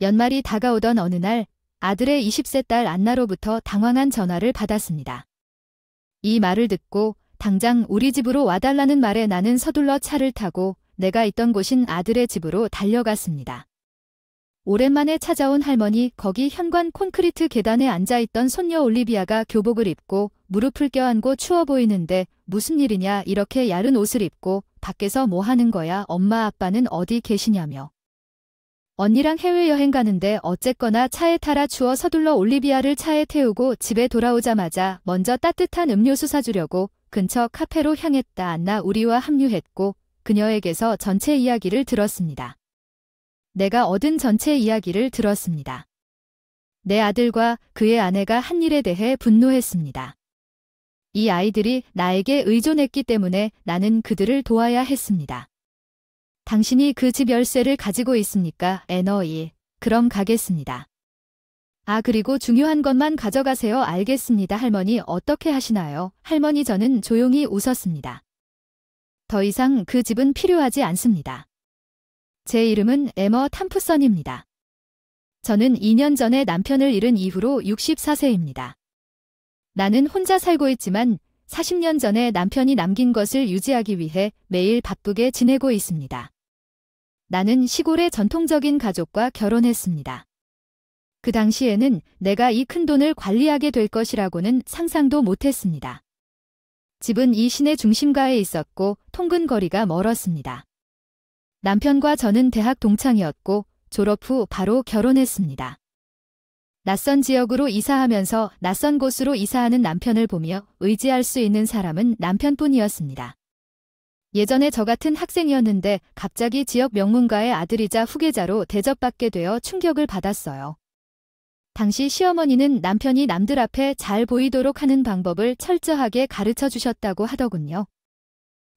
연말이 다가오던 어느 날 아들의 20세 딸 안나로부터 당황한 전화를 받았습니다. 이 말을 듣고 당장 우리 집으로 와달라는 말에 나는 서둘러 차를 타고 내가 있던 곳인 아들의 집으로 달려갔습니다. 오랜만에 찾아온 할머니, 거기 현관 콘크리트 계단에 앉아있던 손녀 올리비아가 교복을 입고 무릎을 껴안고 추워 보이는데 무슨 일이냐, 이렇게 야른 옷을 입고 밖에서 뭐 하는 거야, 엄마 아빠는 어디 계시냐며. 언니랑 해외여행 가는데 어쨌거나 차에 타라, 추워. 서둘러 올리비아를 차에 태우고 집에 돌아오자마자 먼저 따뜻한 음료수 사주려고 근처 카페로 향했다. 안나 우리와 합류했고 그녀에게서 전체 이야기를 들었습니다. 내가 얻은 전체 이야기를 들었습니다. 내 아들과 그의 아내가 한 일에 대해 분노했습니다. 이 아이들이 나에게 의존했기 때문에 나는 그들을 도와야 했습니다. 당신이 그 집 열쇠를 가지고 있습니까? 애너이. 그럼 가겠습니다. 아, 그리고 중요한 것만 가져가세요. 알겠습니다. 할머니, 어떻게 하시나요? 할머니, 저는 조용히 웃었습니다. 더 이상 그 집은 필요하지 않습니다. 제 이름은 에머 탐프선입니다. 저는 2년 전에 남편을 잃은 이후로 64세입니다. 나는 혼자 살고 있지만 40년 전에 남편이 남긴 것을 유지하기 위해 매일 바쁘게 지내고 있습니다. 나는 시골의 전통적인 가족과 결혼했습니다. 그 당시에는 내가 이 큰 돈을 관리하게 될 것이라고는 상상도 못했습니다. 집은 이 시내 중심가에 있었고 통근 거리가 멀었습니다. 남편과 저는 대학 동창이었고 졸업 후 바로 결혼했습니다. 낯선 지역으로 이사하면서 낯선 곳으로 이사하는 남편을 보며 의지할 수 있는 사람은 남편뿐이었습니다. 예전에 저 같은 학생이었는데 갑자기 지역 명문가의 아들이자 후계자로 대접받게 되어 충격을 받았어요. 당시 시어머니는 남편이 남들 앞에 잘 보이도록 하는 방법을 철저하게 가르쳐 주셨다고 하더군요.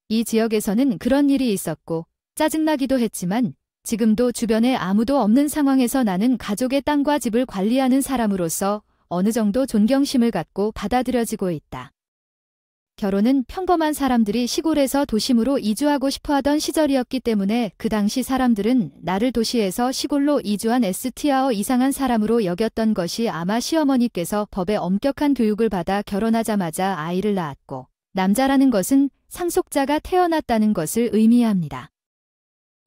이 지역에서는 그런 일이 있었고 짜증나기도 했지만 지금도 주변에 아무도 없는 상황에서 나는 가족의 땅과 집을 관리하는 사람으로서 어느 정도 존경심을 갖고 받아들여지고 있다. 결혼은 평범한 사람들이 시골에서 도심으로 이주하고 싶어하던 시절이었기 때문에 그 당시 사람들은 나를 도시에서 시골로 이주한 S티어 이상한 사람으로 여겼던 것이 아마 시어머니께서 법의 엄격한 교육을 받아 결혼하자마자 아이를 낳았고 남자라는 것은 상속자가 태어났다는 것을 의미합니다.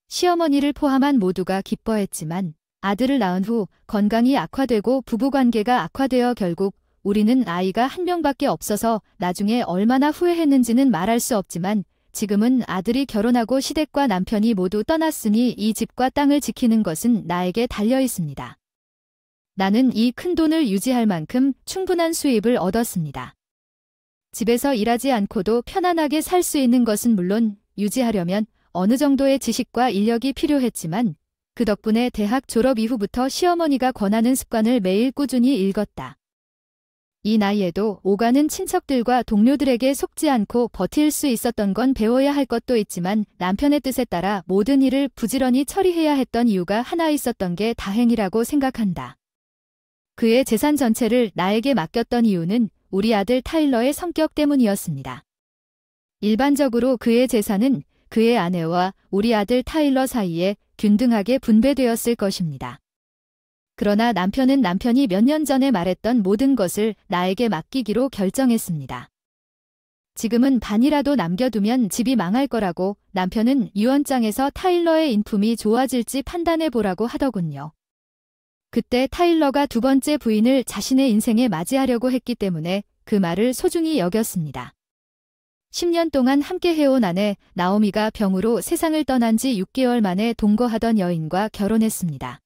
시어머니를 포함한 모두가 기뻐했지만 아들을 낳은 후 건강이 악화되고 부부관계가 악화되어 결국 우리는 아이가 한 명밖에 없어서 나중에 얼마나 후회했는지는 말할 수 없지만 지금은 아들이 결혼하고 시댁과 남편이 모두 떠났으니 이 집과 땅을 지키는 것은 나에게 달려 있습니다. 나는 이 큰 돈을 유지할 만큼 충분한 수입을 얻었습니다. 집에서 일하지 않고도 편안하게 살 수 있는 것은 물론 유지하려면 어느 정도의 지식과 인력이 필요했지만 그 덕분에 대학 졸업 이후부터 시어머니가 권하는 습관을 매일 꾸준히 읽었다. 이 나이에도 오가는 친척들과 동료들에게 속지 않고 버틸 수 있었던 건 배워야 할 것도 있지만 남편의 뜻에 따라 모든 일을 부지런히 처리해야 했던 이유가 하나 있었던 게 다행이라고 생각한다. 그의 재산 전체를 나에게 맡겼던 이유는 우리 아들 타일러의 성격 때문이었습니다. 일반적으로 그의 재산은 그의 아내와 우리 아들 타일러 사이에 균등하게 분배되었을 것입니다. 그러나 남편은 남편이 몇 년 전에 말했던 모든 것을 나에게 맡기기로 결정했습니다. 지금은 반이라도 남겨두면 집이 망할 거라고 남편은 유언장에서 타일러의 인품이 좋아질지 판단해 보라고 하더군요. 그때 타일러가 두 번째 부인을 자신의 인생에 맞이하려고 했기 때문에 그 말을 소중히 여겼습니다. 10년 동안 함께 해온 아내 나오미가 병으로 세상을 떠난 지 6개월 만에 동거하던 여인과 결혼했습니다.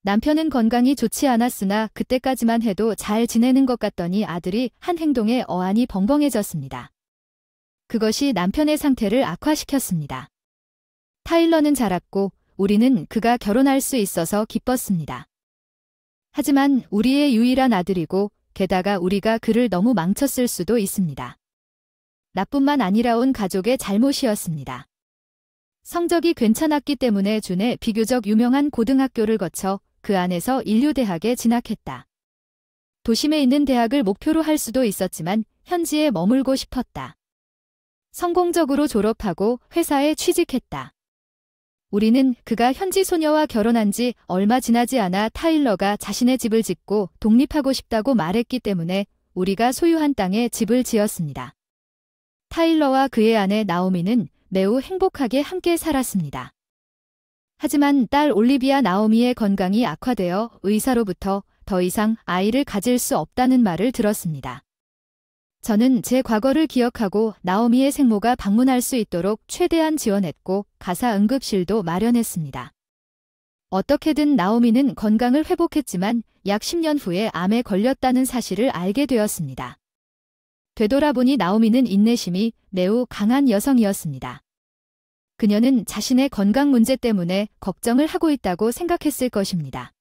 남편은 건강이 좋지 않았으나 그때까지만 해도 잘 지내는 것 같더니 아들이 한 행동에 어안이 벙벙해졌습니다. 그것이 남편의 상태를 악화시켰습니다. 타일러는 자랐고 우리는 그가 결혼할 수 있어서 기뻤습니다. 하지만 우리의 유일한 아들이고 게다가 우리가 그를 너무 망쳤을 수도 있습니다. 나뿐만 아니라 온 가족의 잘못이었습니다. 성적이 괜찮았기 때문에 준의 비교적 유명한 고등학교를 거쳐 그 안에서 인류대학에 진학했다. 도심에 있는 대학을 목표로 할 수도 있었지만 현지에 머물고 싶었다. 성공적으로 졸업하고 회사에 취직했다. 우리는 그가 현지 소녀와 결혼한 지 얼마 지나지 않아 타일러가 자신의 집을 짓고 독립하고 싶다고 말했기 때문에 우리가 소유한 땅에 집을 지었습니다. 타일러와 그의 아내 나오미는 매우 행복하게 함께 살았습니다. 하지만 딸 올리비아 나오미의 건강이 악화되어 의사로부터 더 이상 아이를 가질 수 없다는 말을 들었습니다. 저는 제 과거를 기억하고 나오미의 생모가 방문할 수 있도록 최대한 지원했고 가사 응급실도 마련했습니다. 어떻게든 나오미는 건강을 회복했지만 약 10년 후에 암에 걸렸다는 사실을 알게 되었습니다. 되돌아보니 나오미는 인내심이 매우 강한 여성이었습니다. 그녀는 자신의 건강 문제 때문에 걱정을 하고 있다고 생각했을 것입니다.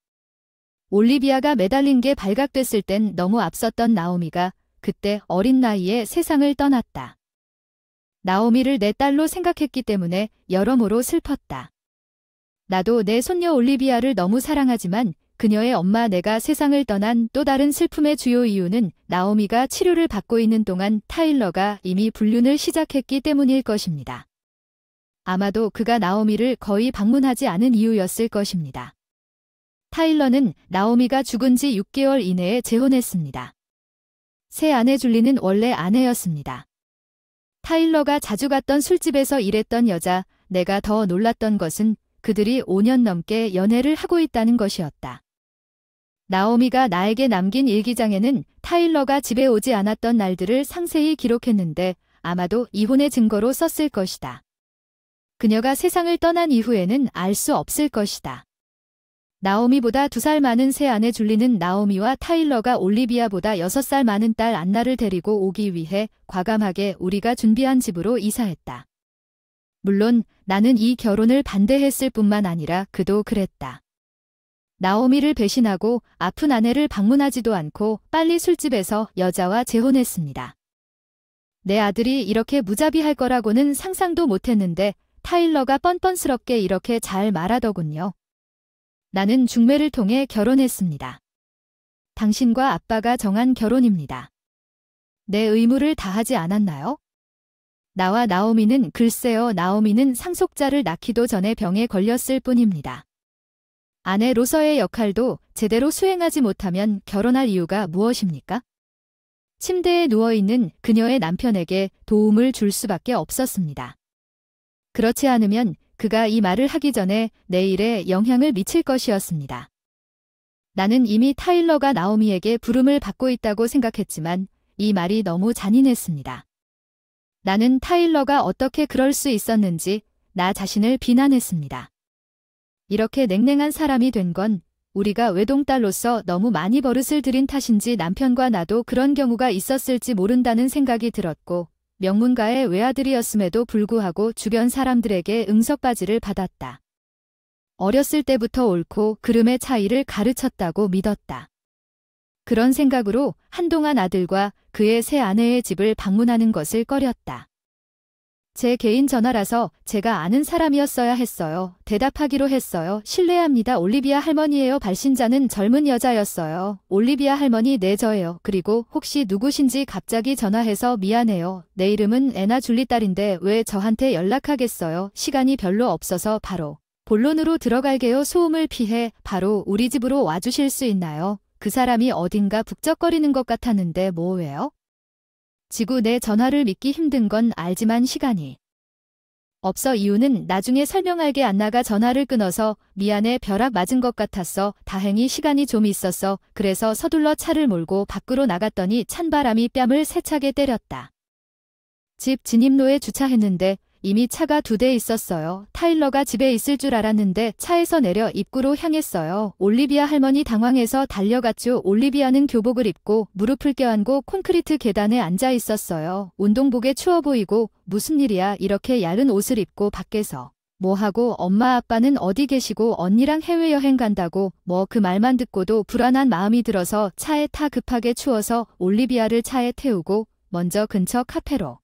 올리비아가 매달린 게 발각됐을 땐 너무 앞섰던 나오미가 그때 어린 나이에 세상을 떠났다. 나오미를 내 딸로 생각했기 때문에 여러모로 슬펐다. 나도 내 손녀 올리비아를 너무 사랑하지만 그녀의 엄마 내가 세상을 떠난 또 다른 슬픔의 주요 이유는 나오미가 치료를 받고 있는 동안 타일러가 이미 불륜을 시작했기 때문일 것입니다. 아마도 그가 나오미를 거의 방문하지 않은 이유였을 것입니다. 타일러는 나오미가 죽은 지 6개월 이내에 재혼했습니다. 새 아내 줄리는 원래 아내였습니다. 타일러가 자주 갔던 술집에서 일했던 여자, 내가 더 놀랐던 것은 그들이 5년 넘게 연애를 하고 있다는 것이었다. 나오미가 나에게 남긴 일기장에는 타일러가 집에 오지 않았던 날들을 상세히 기록했는데 아마도 이혼의 증거로 썼을 것이다. 그녀가 세상을 떠난 이후에는 알 수 없을 것이다. 나오미보다 2살 많은 새 아내 줄리는 나오미와 타일러가 올리비아보다 6살 많은 딸 안나를 데리고 오기 위해 과감하게 우리가 준비한 집으로 이사했다. 물론 나는 이 결혼을 반대했을 뿐만 아니라 그도 그랬다. 나오미를 배신하고 아픈 아내를 방문하지도 않고 빨리 술집에서 여자와 재혼했습니다. 내 아들이 이렇게 무자비할 거라고는 상상도 못했는데 타일러가 뻔뻔스럽게 이렇게 잘 말하더군요. 나는 중매를 통해 결혼했습니다. 당신과 아빠가 정한 결혼입니다. 내 의무를 다하지 않았나요? 나와 나오미는 글쎄요, 나오미는 상속자를 낳기도 전에 병에 걸렸을 뿐입니다. 아내로서의 역할도 제대로 수행하지 못하면 결혼할 이유가 무엇입니까? 침대에 누워있는 그녀의 남편에게 도움을 줄 수밖에 없었습니다. 그렇지 않으면 그가 이 말을 하기 전에 내 일에 영향을 미칠 것이었습니다. 나는 이미 타일러가 나오미에게 부름을 받고 있다고 생각했지만 이 말이 너무 잔인했습니다. 나는 타일러가 어떻게 그럴 수 있었는지 나 자신을 비난했습니다. 이렇게 냉랭한 사람이 된 건 우리가 외동딸로서 너무 많이 버릇을 들인 탓인지 남편과 나도 그런 경우가 있었을지 모른다는 생각이 들었고 명문가의 외아들이었음에도 불구하고 주변 사람들에게 응석바지를 받았다. 어렸을 때부터 옳고 그름의 차이를 가르쳤다고 믿었다. 그런 생각으로 한동안 아들과 그의 새 아내의 집을 방문하는 것을 꺼렸다. 제 개인 전화라서 제가 아는 사람이었어야 했어요. 대답하기로 했어요. 실례합니다. 올리비아 할머니예요. 발신자는 젊은 여자였어요. 올리비아 할머니 네 저예요. 그리고 혹시 누구신지 갑자기 전화해서 미안해요. 내 이름은 애나 줄리 딸인데 왜 저한테 연락하겠어요. 시간이 별로 없어서 바로 본론으로 들어갈게요. 소음을 피해 바로 우리 집으로 와주실 수 있나요? 그 사람이 어딘가 북적거리는 것 같았는데 뭐예요? 지구 내 전화를 믿기 힘든 건 알지만 시간이 없어. 이유는 나중에 설명할게. 안나가 전화를 끊어서 미안해, 벼락 맞은 것 같았어. 다행히 시간이 좀 있었어. 그래서 서둘러 차를 몰고 밖으로 나갔더니 찬바람이 뺨을 세차게 때렸다. 집 진입로에 주차했는데 이미 차가 2대 있었어요. 타일러가 집에 있을 줄 알았는데 차에서 내려 입구로 향했어요. 올리비아 할머니 당황해서 달려갔죠. 올리비아는 교복을 입고 무릎을 껴안고 콘크리트 계단에 앉아 있었어요. 운동복에 추워 보이고 무슨 일이야 이렇게 얇은 옷을 입고 밖에서 뭐하고, 엄마 아빠는 어디 계시고 언니랑 해외여행 간다고 뭐 그 말만 듣고도 불안한 마음이 들어서 차에 타. 급하게 추워서 올리비아를 차에 태우고 먼저 근처 카페로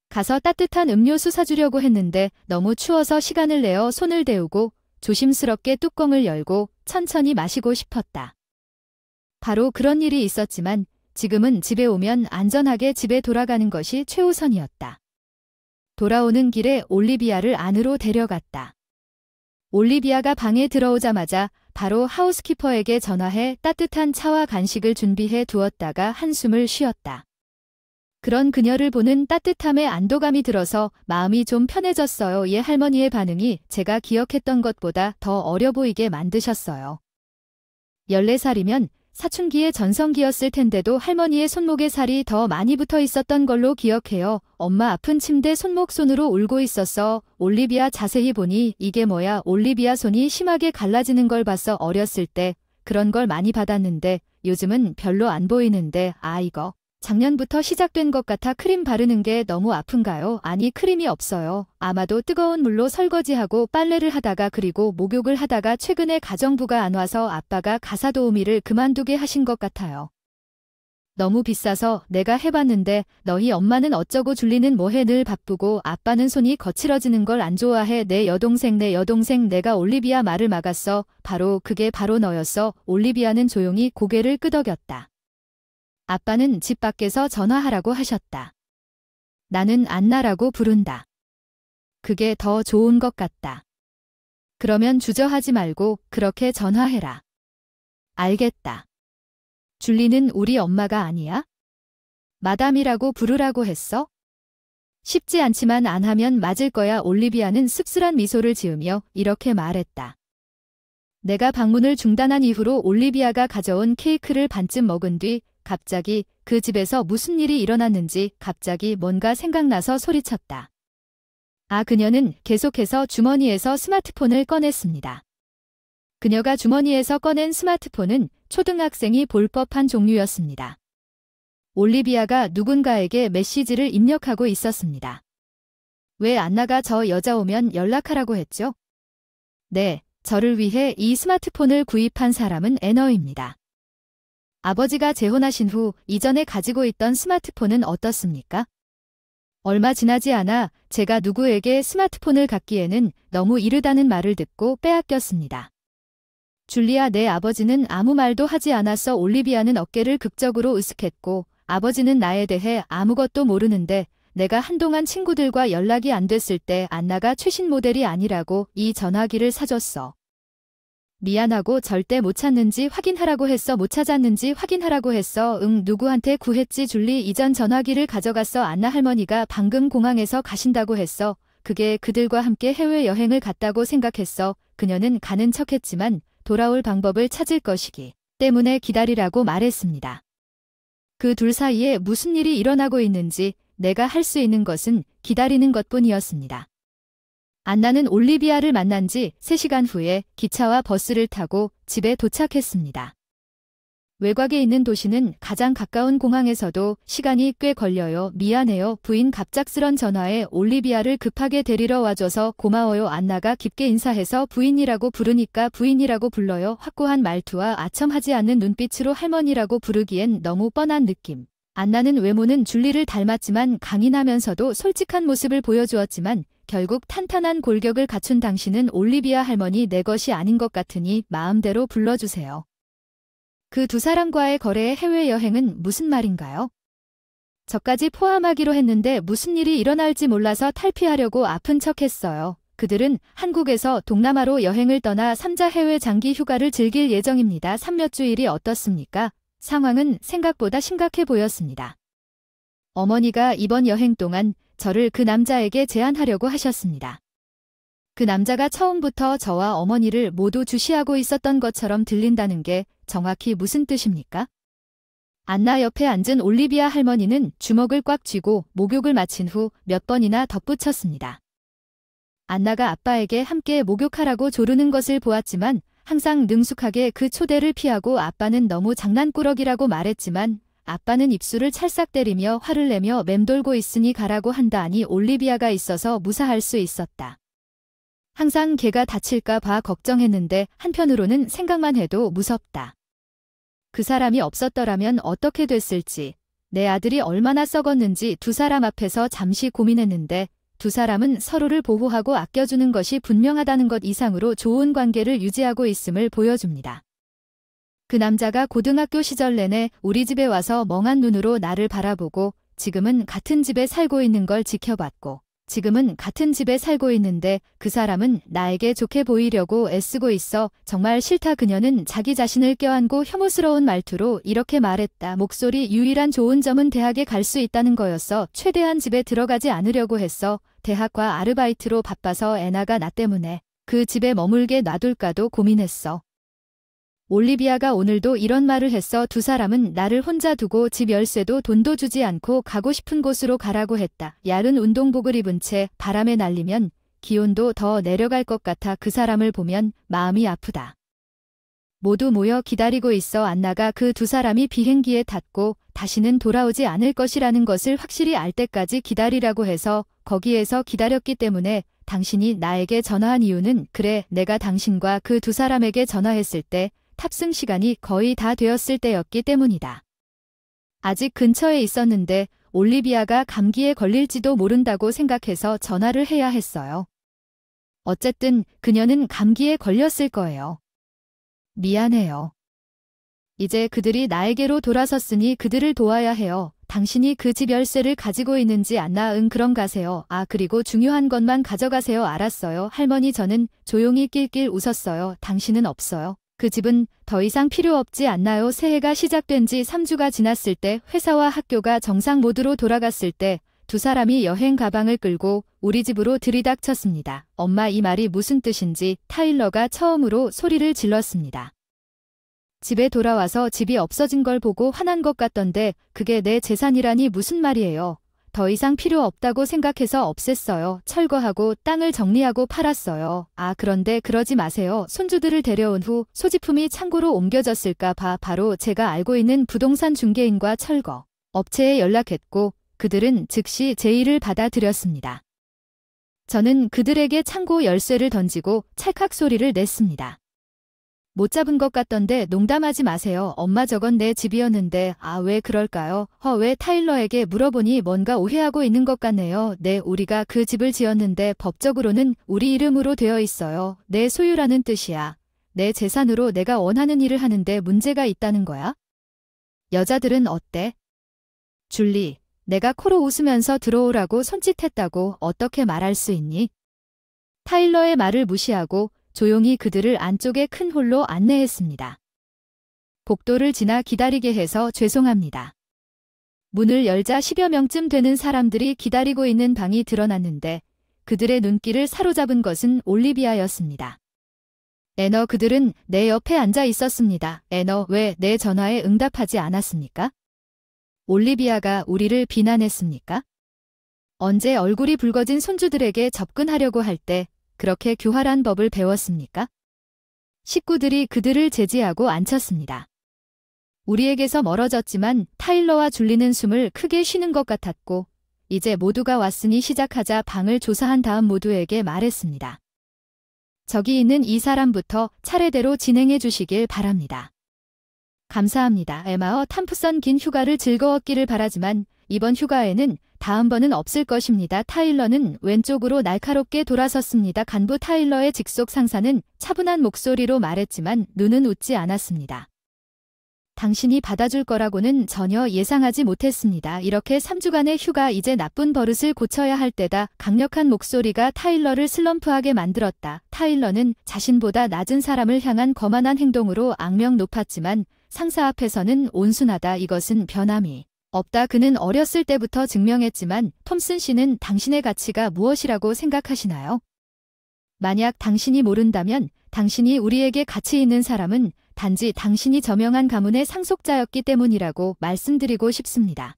가서 따뜻한 음료수 사주려고 했는데 너무 추워서 시간을 내어 손을 데우고 조심스럽게 뚜껑을 열고 천천히 마시고 싶었다. 바로 그런 일이 있었지만 지금은 집에 오면 안전하게 집에 돌아가는 것이 최우선이었다. 돌아오는 길에 올리비아를 안으로 데려갔다. 올리비아가 방에 들어오자마자 바로 하우스키퍼에게 전화해 따뜻한 차와 간식을 준비해 두었다가 한숨을 쉬었다. 그런 그녀를 보는 따뜻함에 안도감이 들어서 마음이 좀 편해졌어요. 예, 할머니의 반응이 제가 기억했던 것보다 더 어려 보이게 만드셨어요. 14살이면 사춘기의 전성기였을 텐데도 할머니의 손목에 살이 더 많이 붙어 있었던 걸로 기억해요. 엄마 아픈 침대 손목 손으로 울고 있었어. 올리비아 자세히 보니 이게 뭐야? 올리비아 손이 심하게 갈라지는 걸 봤어. 어렸을 때 그런 걸 많이 받았는데 요즘은 별로 안 보이는데 이거 작년부터 시작된 것 같아. 크림 바르는 게 너무 아픈가요? 아니, 크림이 없어요. 아마도 뜨거운 물로 설거지하고 빨래를 하다가 그리고 목욕을 하다가 최근에 가정부가 안 와서 아빠가 가사 도우미를 그만두게 하신 것 같아요. 너무 비싸서 내가 해봤는데 너희 엄마는 어쩌고 줄리는 뭐해 늘 바쁘고 아빠는 손이 거칠어지는 걸 안 좋아해. 내 여동생 내가 올리비아 말을 막았어. 그게 바로 너였어. 올리비아는 조용히 고개를 끄덕였다. 아빠는 집 밖에서 전화하라고 하셨다. 나는 안나라고 부른다. 그게 더 좋은 것 같다. 그러면 주저하지 말고 그렇게 전화해라. 알겠다. 줄리는 우리 엄마가 아니야? 마담이라고 부르라고 했어? 쉽지 않지만 안 하면 맞을 거야. 올리비아는 씁쓸한 미소를 지으며 이렇게 말했다. 내가 방문을 중단한 이후로 올리비아가 가져온 케이크를 반쯤 먹은 뒤 갑자기 그 집에서 무슨 일이 일어났는지 갑자기 뭔가 생각나서 소리쳤다. 그녀는 계속해서 주머니에서 스마트폰을 꺼냈습니다. 그녀가 주머니에서 꺼낸 스마트폰은 초등학생이 볼 법한 종류였습니다. 올리비아가 누군가에게 메시지를 입력하고 있었습니다. 왜 안나가 저 여자 오면 연락하라고 했죠? 네, 저를 위해 이 스마트폰을 구입한 사람은 애너입니다. 아버지가 재혼하신 후 이전에 가지고 있던 스마트폰은 어떻습니까? 얼마 지나지 않아 제가 누구에게 스마트폰을 갖기에는 너무 이르다는 말을 듣고 빼앗겼습니다. 줄리아, 내 아버지는 아무 말도 하지 않았어. 올리비아는 어깨를 극적으로 으쓱했고 아버지는 나에 대해 아무것도 모르는데 내가 한동안 친구들과 연락이 안 됐을 때 안나가 최신 모델이 아니라고 이 전화기를 사줬어. 미안하고 절대 못 찾는지 확인하라고 했어. 못 찾았는지 확인하라고 했어. 응, 누구한테 구했지? 줄리, 이전 전화기를 가져갔어. 안나 할머니가 방금 공항에서 가신다고 했어. 그게 그들과 함께 해외여행을 갔다고 생각했어. 그녀는 가는 척했지만 돌아올 방법을 찾을 것이기 때문에 기다리라고 말했습니다. 그 둘 사이에 무슨 일이 일어나고 있는지 내가 할 수 있는 것은 기다리는 것뿐이었습니다. 안나는 올리비아를 만난 지 3시간 후에 기차와 버스를 타고 집에 도착했습니다. 외곽에 있는 도시는 가장 가까운 공항에서도 시간이 꽤 걸려요. 미안해요. 부인 갑작스런 전화에 올리비아를 급하게 데리러 와줘서 고마워요. 안나가 깊게 인사해서 부인이라고 부르니까 부인이라고 불러요. 확고한 말투와 아첨하지 않는 눈빛으로 할머니라고 부르기엔 너무 뻔한 느낌. 안나는 외모는 줄리를 닮았지만 강인하면서도 솔직한 모습을 보여주었지만 결국 탄탄한 골격을 갖춘 당신은 올리비아 할머니 내 것이 아닌 것 같으니 마음대로 불러주세요. 그 두 사람과의 거래의 해외여행은 무슨 말인가요? 저까지 포함하기로 했는데 무슨 일이 일어날지 몰라서 탈피하려고 아픈 척했어요. 그들은 한국에서 동남아로 여행을 떠나 3자 해외 장기 휴가를 즐길 예정입니다. 3몇 주일이 어떻습니까? 상황은 생각보다 심각해 보였습니다. 어머니가 이번 여행 동안 저를 그 남자에게 제안하려고 하셨습니다. 그 남자가 처음부터 저와 어머니를 모두 주시하고 있었던 것처럼 들린다는 게 정확히 무슨 뜻입니까? 안나 옆에 앉은 올리비아 할머니는 주먹을 꽉 쥐고 목욕을 마친 후 몇 번이나 덧붙였습니다. 안나가 아빠에게 함께 목욕하라고 조르는 것을 보았지만 항상 능숙하게 그 초대를 피하고 아빠는 너무 장난꾸러기라고 말했지만 아빠는 입술을 찰싹 때리며 화를 내며 맴돌고 있으니 가라고 한다니 올리비아가 있어서 무사할 수 있었다. 항상 걔가 다칠까 봐 걱정했는데 한편으로는 생각만 해도 무섭다. 그 사람이 없었더라면 어떻게 됐을지, 내 아들이 얼마나 썩었는지 두 사람 앞에서 잠시 고민했는데 두 사람은 서로를 보호하고 아껴주는 것이 분명하다는 것 이상으로 좋은 관계를 유지하고 있음을 보여줍니다. 그 남자가 고등학교 시절 내내 우리 집에 와서 멍한 눈으로 나를 바라보고 지금은 같은 집에 살고 있는 걸 지켜봤고 지금은 같은 집에 살고 있는데 그 사람은 나에게 좋게 보이려고 애쓰고 있어. 정말 싫다. 그녀는 자기 자신을 껴안고 혐오스러운 말투로 이렇게 말했다. 목소리 유일한 좋은 점은 대학에 갈 수 있다는 거였어. 최대한 집에 들어가지 않으려고 했어. 대학과 아르바이트로 바빠서 애나가 나 때문에 그 집에 머물게 놔둘까도 고민했어. 올리비아가 오늘도 이런 말을 했어. 두 사람은 나를 혼자 두고 집 열쇠도 돈도 주지 않고 가고 싶은 곳으로 가라고 했다. 얇은 운동복을 입은 채 바람에 날리면 기온도 더 내려갈 것 같아. 그 사람을 보면 마음이 아프다. 모두 모여 기다리고 있어. 안나가 그 두 사람이 비행기에 탔고 다시는 돌아오지 않을 것이라는 것을 확실히 알 때까지 기다리라고 해서 거기에서 기다렸기 때문에 당신이 나에게 전화한 이유는 그래, 내가 당신과 그 두 사람에게 전화했을 때 탑승 시간이 거의 다 되었을 때였기 때문이다. 아직 근처에 있었는데 올리비아가 감기에 걸릴지도 모른다고 생각해서 전화를 해야 했어요. 어쨌든 그녀는 감기에 걸렸을 거예요. 미안해요. 이제 그들이 나에게로 돌아섰으니 그들을 도와야 해요. 당신이 그 집 열쇠를 가지고 있는지 안나? 응, 그럼 가세요. 아, 그리고 중요한 것만 가져가세요. 알았어요. 할머니. 저는 조용히 낄낄 웃었어요. 당신은 없어요. 그 집은 더 이상 필요 없지 않나요? 새해가 시작된 지 3주가 지났을 때, 회사와 학교가 정상 모드로 돌아갔을 때 두 사람이 여행 가방을 끌고 우리 집으로 들이닥쳤습니다. 엄마, 이 말이 무슨 뜻인지 타일러가 처음으로 소리를 질렀습니다. 집에 돌아와서 집이 없어진 걸 보고 화난 것 같던데 그게 내 재산이라니 무슨 말이에요. 더 이상 필요 없다고 생각해서 없앴어요. 철거하고 땅을 정리하고 팔았어요. 아, 그런데 그러지 마세요. 손주들을 데려온 후 소지품이 창고로 옮겨졌을까 봐 바로 제가 알고 있는 부동산 중개인과 철거 업체에 연락했고 그들은 즉시 제의를 받아들였습니다. 저는 그들에게 창고 열쇠를 던지고 찰칵 소리를 냈습니다. 못 잡은 것 같던데 농담하지 마세요. 엄마, 저건 내 집이었는데. 아, 왜 그럴까요? 왜 타일러에게 물어보니 뭔가 오해하고 있는 것 같네요. 네, 우리가 그 집을 지었는데 법적으로는 우리 이름으로 되어 있어요. 내 소유라는 뜻이야. 내 재산으로 내가 원하는 일을 하는데 문제가 있다는 거야? 여자들은 어때? 줄리, 내가 코로 웃으면서 들어오라고 손짓했다고 어떻게 말할 수 있니? 타일러의 말을 무시하고 조용히 그들을 안쪽의 큰 홀로 안내했습니다. 복도를 지나 기다리게 해서 죄송합니다. 문을 열자 10여 명쯤 되는 사람들이 기다리고 있는 방이 드러났는데 그들의 눈길을 사로잡은 것은 올리비아였습니다. 애너, 그들은 내 옆에 앉아 있었습니다. 애너, 왜 내 전화에 응답하지 않았습니까? 올리비아가 우리를 비난했습니까? 언제 얼굴이 붉어진 손주들에게 접근하려고 할 때 그렇게 교활한 법을 배웠습니까? 식구들이 그들을 제지하고 앉혔습니다. 우리에게서 멀어졌지만 타일러와 줄리는 숨을 크게 쉬는 것 같았고 이제 모두가 왔으니 시작하자. 방을 조사한 다음 모두에게 말했습니다. 저기 있는 이 사람부터 차례대로 진행해 주시길 바랍니다. 감사합니다. 에마, 탐프선 긴 휴가를 즐거웠기를 바라지만 이번 휴가에는 다음번은 없을 것입니다. 타일러는 왼쪽으로 날카롭게 돌아섰습니다. 간부 타일러의 직속 상사는 차분한 목소리로 말했지만 눈은 웃지 않았습니다. 당신이 받아줄 거라고는 전혀 예상하지 못했습니다. 이렇게 3주간의 휴가, 이제 나쁜 버릇을 고쳐야 할 때다. 강력한 목소리가 타일러를 슬럼프하게 만들었다. 타일러는 자신보다 낮은 사람을 향한 거만한 행동으로 악명 높았지만 상사 앞에서는 온순하다. 이것은 변함이 없다. 그는 어렸을 때부터 증명했지만 톰슨 씨는 당신의 가치가 무엇이라고 생각하시나요? 만약 당신이 모른다면 당신이 우리에게 가치 있는 사람은 단지 당신이 저명한 가문의 상속자였기 때문이라고 말씀드리고 싶습니다.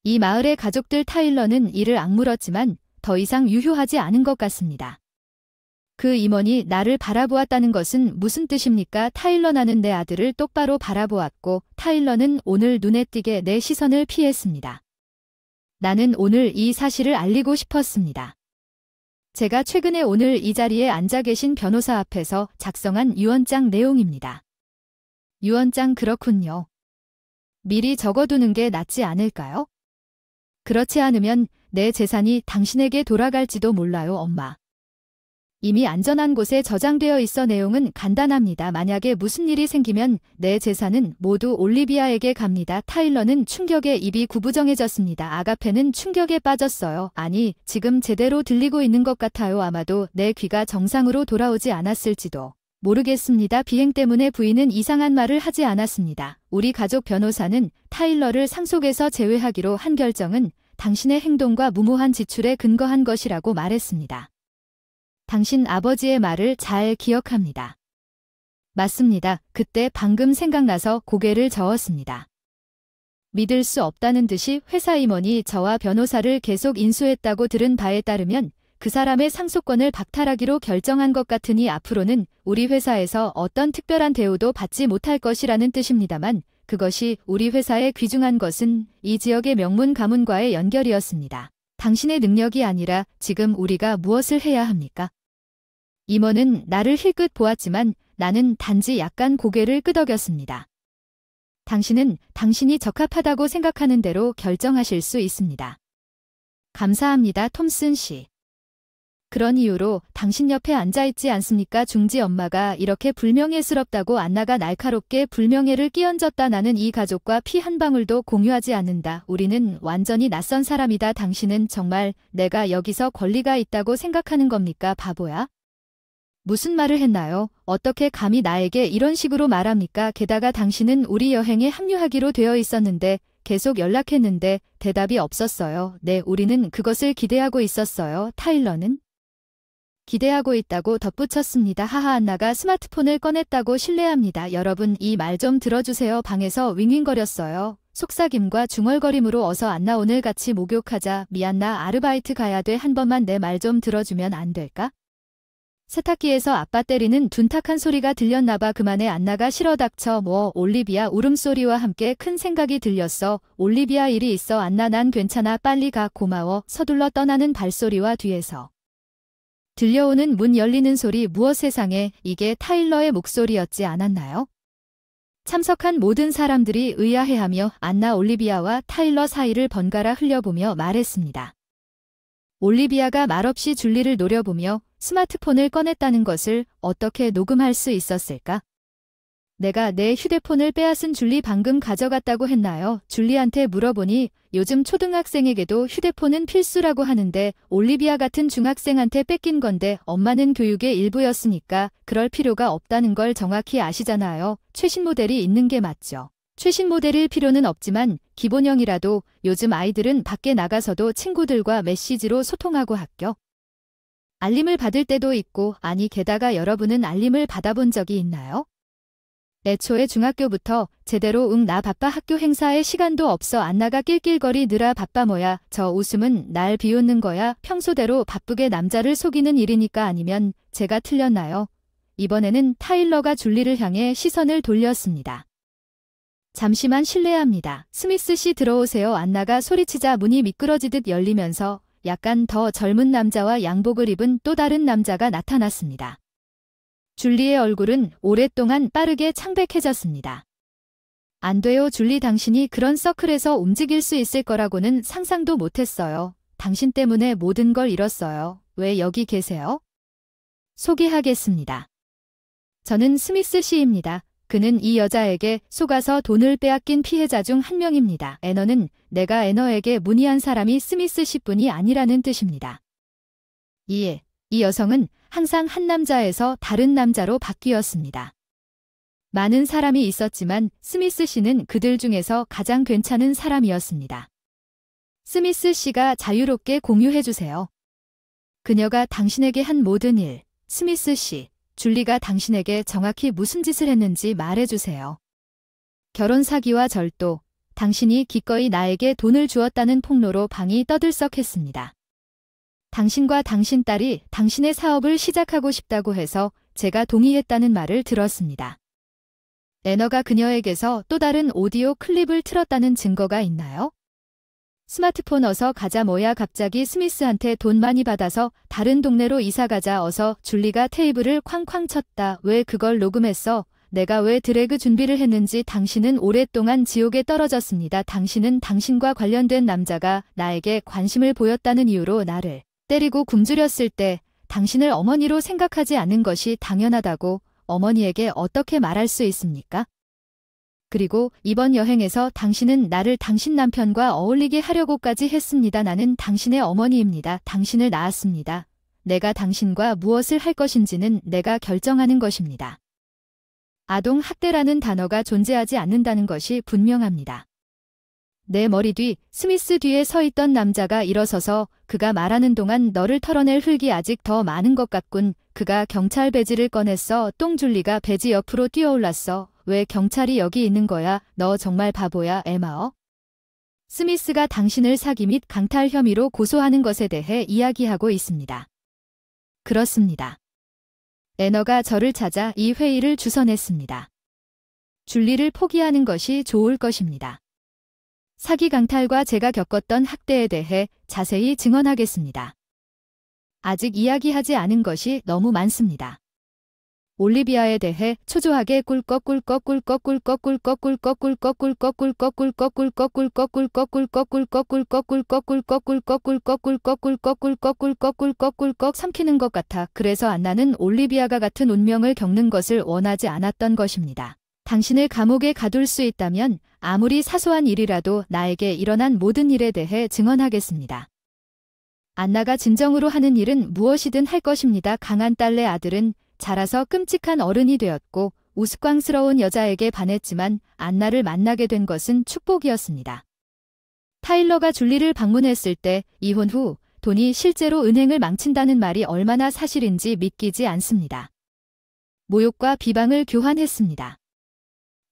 이 마을의 가족들, 타일러는 이를 악물었지만 더 이상 유효하지 않은 것 같습니다. 그 임원이 나를 바라보았다는 것은 무슨 뜻입니까? 타일러, 나는 내 아들을 똑바로 바라보았고 타일러는 오늘 눈에 띄게 내 시선을 피했습니다. 나는 오늘 이 사실을 알리고 싶었습니다. 제가 최근에 오늘 이 자리에 앉아 계신 변호사 앞에서 작성한 유언장 내용입니다. 유언장, 그렇군요. 미리 적어두는 게 낫지 않을까요? 그렇지 않으면 내 재산이 당신에게 돌아갈지도 몰라요, 엄마. 이미 안전한 곳에 저장되어 있어 내용은 간단합니다. 만약에 무슨 일이 생기면 내 재산은 모두 올리비아에게 갑니다. 타일러는 충격에 입이 구부정해졌습니다. 아가페는 충격에 빠졌어요. 아니, 지금 제대로 들리고 있는 것 같아요. 아마도 내 귀가 정상으로 돌아오지 않았을지도 모르겠습니다. 비행 때문에 부인은 이상한 말을 하지 않았습니다. 우리 가족 변호사는 타일러를 상속에서 제외하기로 한 결정은 당신의 행동과 무모한 지출에 근거한 것이라고 말했습니다. 당신 아버지의 말을 잘 기억합니다. 맞습니다. 그때 방금 생각나서 고개를 저었습니다. 믿을 수 없다는 듯이 회사 임원이 저와 변호사를 계속 인수했다고 들은 바에 따르면 그 사람의 상속권을 박탈하기로 결정한 것 같으니 앞으로는 우리 회사에서 어떤 특별한 대우도 받지 못할 것이라는 뜻입니다만 그것이 우리 회사에 귀중한 것은 이 지역의 명문 가문과의 연결이었습니다. 당신의 능력이 아니라 지금 우리가 무엇을 해야 합니까? 임원은 나를 힐끗 보았지만 나는 단지 약간 고개를 끄덕였습니다. 당신은 당신이 적합하다고 생각하는 대로 결정하실 수 있습니다. 감사합니다, 톰슨 씨. 그런 이유로 당신 옆에 앉아있지 않습니까? 중지 엄마가 이렇게 불명예스럽다고 안나가 날카롭게 불명예를 끼얹었다. 나는 이 가족과 피 한 방울도 공유하지 않는다. 우리는 완전히 낯선 사람이다. 당신은 정말 내가 여기서 권리가 있다고 생각하는 겁니까? 바보야? 무슨 말을 했나요? 어떻게 감히 나에게 이런 식으로 말합니까? 게다가 당신은 우리 여행에 합류하기로 되어 있었는데 계속 연락했는데 대답이 없었어요. 네, 우리는 그것을 기대하고 있었어요. 타일러는? 기대하고 있다고 덧붙였습니다. 하하. 안나가 스마트폰을 꺼냈다고 실례합니다. 여러분, 이 말 좀 들어주세요. 방에서 윙윙거렸어요. 속삭임과 중얼거림으로 어서 안나 오늘 같이 목욕하자. 미안, 나 아르바이트 가야 돼. 한 번만 내 말 좀 들어주면 안 될까? 세탁기에서 아빠 때리는 둔탁한 소리가 들렸나봐. 그만해. 안나가 싫어 닥쳐. 뭐 올리비아 울음소리와 함께 큰 생각이 들렸어. 올리비아 일이 있어. 안나 난 괜찮아. 빨리 가. 고마워. 서둘러 떠나는 발소리와 뒤에서 들려오는 문 열리는 소리. 무엇 세상에, 이게 타일러의 목소리였지 않았나요? 참석한 모든 사람들이 의아해하며 안나 올리비아와 타일러 사이를 번갈아 흘려보며 말했습니다. 올리비아가 말없이 줄리를 노려보며 스마트폰을 꺼냈다는 것을 어떻게 녹음할 수 있었을까? 내가 내 휴대폰을 빼앗은 줄리 방금 가져갔다고 했나요? 줄리한테 물어보니 요즘 초등학생에게도 휴대폰은 필수라고 하는데 올리비아 같은 중학생한테 뺏긴 건데 엄마는 교육의 일부였으니까 그럴 필요가 없다는 걸 정확히 아시잖아요. 최신 모델이 있는 게 맞죠. 최신 모델일 필요는 없지만 기본형이라도 요즘 아이들은 밖에 나가서도 친구들과 메시지로 소통하고 학교 알림을 받을 때도 있고 아니 게다가 여러분은 알림을 받아본 적이 있나요? 애초에 중학교부터 제대로 응 나 바빠 학교 행사에 시간도 없어 안나가 낄낄거리느라 바빠 뭐야 저 웃음은 날 비웃는 거야 평소대로 바쁘게 남자를 속이는 일이니까 아니면 제가 틀렸나요? 이번에는 타일러가 줄리를 향해 시선을 돌렸습니다. 잠시만 실례합니다. 스미스 씨 들어오세요. 안나가 소리치자 문이 미끄러지듯 열리면서 약간 더 젊은 남자와 양복을 입은 또 다른 남자가 나타났습니다. 줄리의 얼굴은 오랫동안 빠르게 창백해졌습니다. 안 돼요, 줄리. 당신이 그런 서클에서 움직일 수 있을 거라고는 상상도 못했어요. 당신 때문에 모든 걸 잃었어요. 왜 여기 계세요? 소개하겠습니다. 저는 스미스 씨입니다. 그는 이 여자에게 속아서 돈을 빼앗긴 피해자 중 한 명입니다. 애너는 내가 애너에게 문의한 사람이 스미스 씨뿐이 아니라는 뜻입니다. 이 여성은 항상 한 남자에서 다른 남자로 바뀌었습니다. 많은 사람이 있었지만 스미스 씨는 그들 중에서 가장 괜찮은 사람이었습니다. 스미스 씨가 자유롭게 공유해주세요. 그녀가 당신에게 한 모든 일, 스미스 씨, 줄리가 당신에게 정확히 무슨 짓을 했는지 말해주세요. 결혼 사기와 절도, 당신이 기꺼이 나에게 돈을 주었다는 폭로로 방이 떠들썩했습니다. 당신과 당신 딸이 당신의 사업을 시작하고 싶다고 해서 제가 동의했다는 말을 들었습니다. 애너가 그녀에게서 또 다른 오디오 클립을 틀었다는 증거가 있나요? 스마트폰 어서 가자 뭐야 갑자기 스미스한테 돈 많이 받아서 다른 동네로 이사가자 어서 줄리가 테이블을 쾅쾅 쳤다. 왜 그걸 녹음했어? 내가 왜 드래그 준비를 했는지 당신은 오랫동안 지옥에 떨어졌습니다. 당신은 당신과 관련된 남자가 나에게 관심을 보였다는 이유로 나를 때리고 굶주렸을 때 당신을 어머니로 생각하지 않는 것이 당연하다고 어머니에게 어떻게 말할 수 있습니까? 그리고 이번 여행에서 당신은 나를 당신 남편과 어울리게 하려고까지 했습니다. 나는 당신의 어머니입니다. 당신을 낳았습니다. 내가 당신과 무엇을 할 것인지는 내가 결정하는 것입니다. 아동 학대라는 단어가 존재하지 않는다는 것이 분명합니다. 내 머리 뒤 스미스 뒤에 서 있던 남자가 일어서서 그가 말하는 동안 너를 털어낼 흙이 아직 더 많은 것 같군. 그가 경찰 배지를 꺼냈어. 똥줄리가 배지 옆으로 뛰어올랐어. 왜 경찰이 여기 있는 거야? 너 정말 바보야, 에마어? 스미스가 당신을 사기 및 강탈 혐의로 고소하는 것에 대해 이야기하고 있습니다. 그렇습니다. 애너가 저를 찾아 이 회의를 주선했습니다. 줄리를 포기하는 것이 좋을 것입니다. 사기 강탈과 제가 겪었던 학대에 대해 자세히 증언하겠습니다. 아직 이야기하지 않은 것이 너무 많습니다. 올리비아에 대해 초조하게 삼키는 것 같아. 그래서 안나는 올리비아가 같은 운명을 겪는 것을 원하지 않았던 것입니다. 당신을 감옥에 가둘 수 있다면 아무리 사소한 일이라도 나에게 일어난 모든 일에 대해 증언하겠습니다. 안나가 진정으로 하는 일은 무엇이든 할 것입니다. 강한 딸내 아들은 자라서 끔찍한 어른이 되었고 우스꽝스러운 여자에게 반했지만 안나를 만나게 된 것은 축복이었습니다. 타일러가 줄리를 방문했을 때 이혼 후 돈이 실제로 은행을 망친다는 말이 얼마나 사실인지 믿기지 않습니다. 모욕과 비방을 교환했습니다.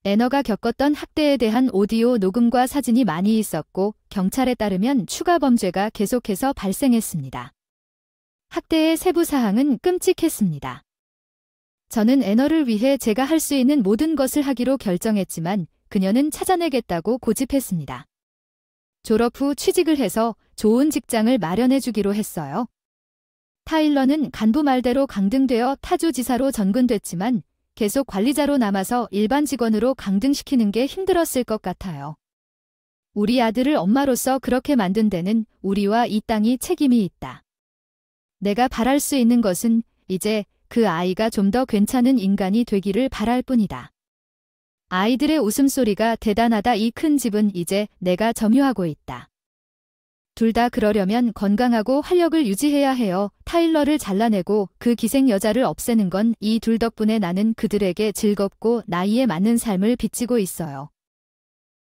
애너가 겪었던 학대에 대한 오디오 녹음과 사진이 많이 있었고 경찰에 따르면 추가 범죄가 계속해서 발생했습니다. 학대의 세부 사항은 끔찍했습니다. 저는 애너를 위해 제가 할 수 있는 모든 것을 하기로 결정했지만 그녀는 찾아내겠다고 고집했습니다. 졸업 후 취직을 해서 좋은 직장을 마련해 주기로 했어요. 타일러는 간부 말대로 강등되어 타주지사로 전근됐지만 계속 관리자로 남아서 일반 직원으로 강등시키는 게 힘들었을 것 같아요. 우리 아들을 엄마로서 그렇게 만든 데는 우리와 이 땅이 책임이 있다. 내가 바랄 수 있는 것은 이제 그 아이가 좀 더 괜찮은 인간이 되기를 바랄 뿐이다. 아이들의 웃음소리가 대단하다. 이 큰 집은 이제 내가 점유하고 있다. 둘 다 그러려면 건강하고 활력을 유지해야 해요. 타일러를 잘라내고 그 기생 여자를 없애는 건 이 둘 덕분에 나는 그들에게 즐겁고 나이에 맞는 삶을 비치고 있어요.